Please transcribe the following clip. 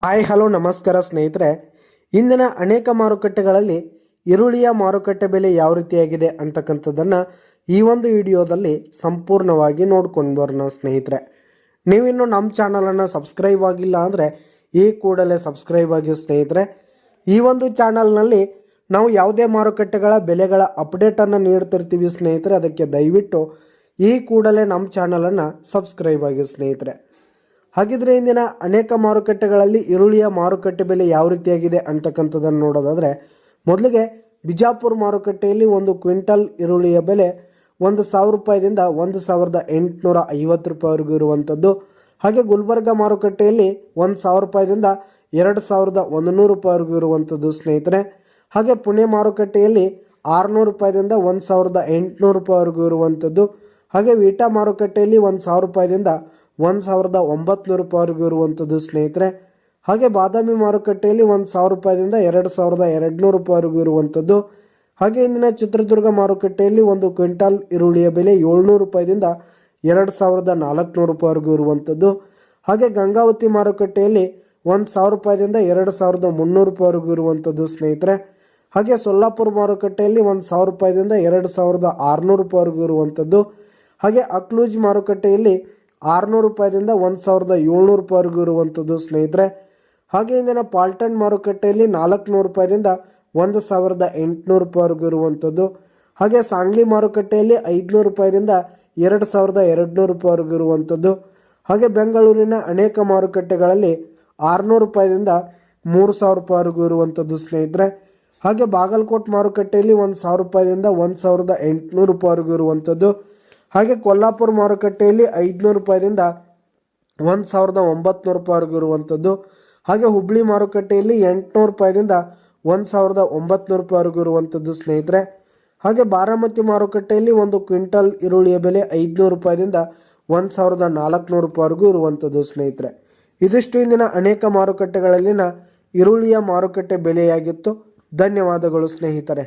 Hi hello ನಮಸ್ಕಾರ ಸ್ನೇಹಿತರೆ. ಇಂದಿನ ಅನೇಕ ಮಾರುಕಟ್ಟೆಗಳಲ್ಲಿ ಈರುಳ್ಳಿಯ ಮಾರುಕಟ್ಟೆ ಬೆಲೆ ಯಾವ ರೀತಿಯಾಗಿದೆ ಅಂತಕ್ಕಂಥದ್ದನ್ನು ಈ ಒಂದು ವಿಡಿಯೋದಲ್ಲಿ ಸಂಪೂರ್ಣವಾಗಿ ನೋಡ್ಕೊಂಡು ಬರೋಣ ಸ್ನೇಹಿತರೆ. ನೀವಿನ್ನು ನಮ್ಮ ಚಾನಲನ್ನು ಸಬ್ಸ್ಕ್ರೈಬ್ ಆಗಿಲ್ಲ ಅಂದರೆ ಈ ಕೂಡಲೇ ಸಬ್ಸ್ಕ್ರೈಬ್ ಆಗಿ ಸ್ನೇಹಿತರೆ. ಈ ಒಂದು ಚಾನಲ್ನಲ್ಲಿ ನಾವು ಯಾವುದೇ ಮಾರುಕಟ್ಟೆಗಳ ಬೆಲೆಗಳ ಅಪ್ಡೇಟನ್ನು ನೀಡ್ತಿರ್ತೀವಿ ಸ್ನೇಹಿತರೆ. ಅದಕ್ಕೆ ದಯವಿಟ್ಟು ಈ ಕೂಡಲೇ ನಮ್ಮ ಚಾನಲನ್ನು ಸಬ್ಸ್ಕ್ರೈಬ್ ಆಗಿ ಸ್ನೇಹಿತರೆ. ಹಾಗಿದ್ರೆ ಇಂದಿನ ಅನೇಕ ಮಾರುಕಟ್ಟೆಗಳಲ್ಲಿ ಈರುಳ್ಳಿಯ ಮಾರುಕಟ್ಟೆ ಬೆಲೆ ಯಾವ ರೀತಿಯಾಗಿದೆ ಅಂತಕ್ಕಂಥದ್ದನ್ನು ನೋಡೋದಾದರೆ, ಮೊದಲಿಗೆ ಬಿಜಾಪುರ ಮಾರುಕಟ್ಟೆಯಲ್ಲಿ ಒಂದು ಕ್ವಿಂಟಲ್ ಈರುಳ್ಳಿಯ ಬೆಲೆ 1,000 ರೂಪಾಯಿದಿಂದ 1,850 ರೂಪಾಯಿವರೆಗೂ ಇರುವಂಥದ್ದು. ಹಾಗೆ ಗುಲ್ಬರ್ಗ ಮಾರುಕಟ್ಟೆಯಲ್ಲಿ 1,000 ರೂಪಾಯಿದಿಂದ 2,100 ರೂಪಾಯಿವರೆಗೂ ಇರುವಂಥದ್ದು ಸ್ನೇಹಿತರೆ. ಹಾಗೆ ಪುಣೆ ಮಾರುಕಟ್ಟೆಯಲ್ಲಿ 600 ರೂಪಾಯಿದಿಂದ 1,800 ರೂಪಾಯಿವರೆಗೂ ಇರುವಂಥದ್ದು. ಹಾಗೆ ವೀಟಾ ಮಾರುಕಟ್ಟೆಯಲ್ಲಿ 1,000 ರೂಪಾಯಿದಿಂದ 1,900 ರೂಪಾಯಿವರೆಗೂ ಇರುವಂಥದ್ದು ಸ್ನೇಹಿತರೆ. ಹಾಗೆ ಬಾದಾಮಿ ಮಾರುಕಟ್ಟೆಯಲ್ಲಿ 1,000 ರೂಪಾಯಿದಿಂದ 2,200 ರೂಪಾಯಿವರೆಗೂ ಇರುವಂಥದ್ದು. ಹಾಗೆ ಇಂದಿನ ಚಿತ್ರದುರ್ಗ ಮಾರುಕಟ್ಟೆಯಲ್ಲಿ ಒಂದು ಕ್ವಿಂಟಾಲ್ ಈರುಳ್ಳಿಯ ಬೆಲೆ 700 ರೂಪಾಯಿದಿಂದ 2,400 ರೂಪಾಯಿವರೆಗೂ ಇರುವಂಥದ್ದು. ಹಾಗೆ ಗಂಗಾವತಿ ಮಾರುಕಟ್ಟೆಯಲ್ಲಿ 1,000 ರೂಪಾಯಿದಿಂದ 2,300 ರೂಪಾಯಿವರೆಗೂ ಇರುವಂಥದ್ದು ಸ್ನೇಹಿತರೆ. ಹಾಗೆ ಸೊಲ್ಲಾಪುರ ಮಾರುಕಟ್ಟೆಯಲ್ಲಿ 1,000 ರೂಪಾಯಿದಿಂದ 2,600 ರೂಪಾಯಿವರೆಗೂ ಇರುವಂಥದ್ದು. ಹಾಗೆ ಅಕ್ಲೂಜ್ ಮಾರುಕಟ್ಟೆಯಲ್ಲಿ 600 ರೂಪಾಯಿದಿಂದ 1,700 ರೂಪಾಯಿವರೆಗೂ ಇರುವಂಥದ್ದು ಸ್ನೇಹಿತರೆ. ಹಾಗೆ ಇಂದಿನ ಪಾಲ್ಟನ್ ಮಾರುಕಟ್ಟೆಯಲ್ಲಿ 400 ರೂಪಾಯಿದಿಂದ 1,800 ರೂಪಾಯಿವರೆಗೂ ಇರುವಂಥದ್ದು. ಹಾಗೆ ಸಾಂಗ್ಲಿ ಮಾರುಕಟ್ಟೆಯಲ್ಲಿ 500 ರೂಪಾಯಿದಿಂದ 2,200 ರೂಪಾಯಿವರೆಗೂ ಇರುವಂಥದ್ದು. ಹಾಗೆ ಬೆಂಗಳೂರಿನ ಅನೇಕ ಮಾರುಕಟ್ಟೆಗಳಲ್ಲಿ 600 ರೂಪಾಯಿದಿಂದ 3,000 ರೂಪಾಯಿವರೆಗೂ ಇರುವಂಥದ್ದು ಸ್ನೇಹಿತರೆ. ಹಾಗೆ ಬಾಗಲಕೋಟೆ ಮಾರುಕಟ್ಟೆಯಲ್ಲಿ 1,000 ರೂಪಾಯಿದಿಂದ 1,800 ರೂಪಾಯಿವರೆಗೂ ಇರುವಂಥದ್ದು. ಹಾಗೆ ಕೊಲ್ಲಾಪುರ ಮಾರುಕಟ್ಟೆಯಲ್ಲಿ 500 ರೂಪಾಯಿದಿಂದ 1,900 ರೂಪಾಯಿವರೆಗೂ ಇರುವಂಥದ್ದು. ಹಾಗೆ ಹುಬ್ಬಳ್ಳಿ ಮಾರುಕಟ್ಟೆಯಲ್ಲಿ 800 ರೂಪಾಯಿದಿಂದ 1,900 ರೂಪಾಯಿವರೆಗೂ ಇರುವಂಥದ್ದು ಸ್ನೇಹಿತರೆ. ಹಾಗೆ ಬಾರಾಮತಿ ಮಾರುಕಟ್ಟೆಯಲ್ಲಿ ಒಂದು ಕ್ವಿಂಟಲ್ ಈರುಳ್ಳಿಯ ಬೆಲೆ 500 ರೂಪಾಯಿದಿಂದ 1,400 ರೂಪಾಯಿವರೆಗೂ ಇರುವಂಥದ್ದು ಸ್ನೇಹಿತರೆ. ಇದಿಷ್ಟು ಇಂದಿನ ಅನೇಕ ಮಾರುಕಟ್ಟೆಗಳಲ್ಲಿನ ಈರುಳ್ಳಿಯ ಮಾರುಕಟ್ಟೆ ಬೆಲೆಯಾಗಿತ್ತು. ಧನ್ಯವಾದಗಳು ಸ್ನೇಹಿತರೆ.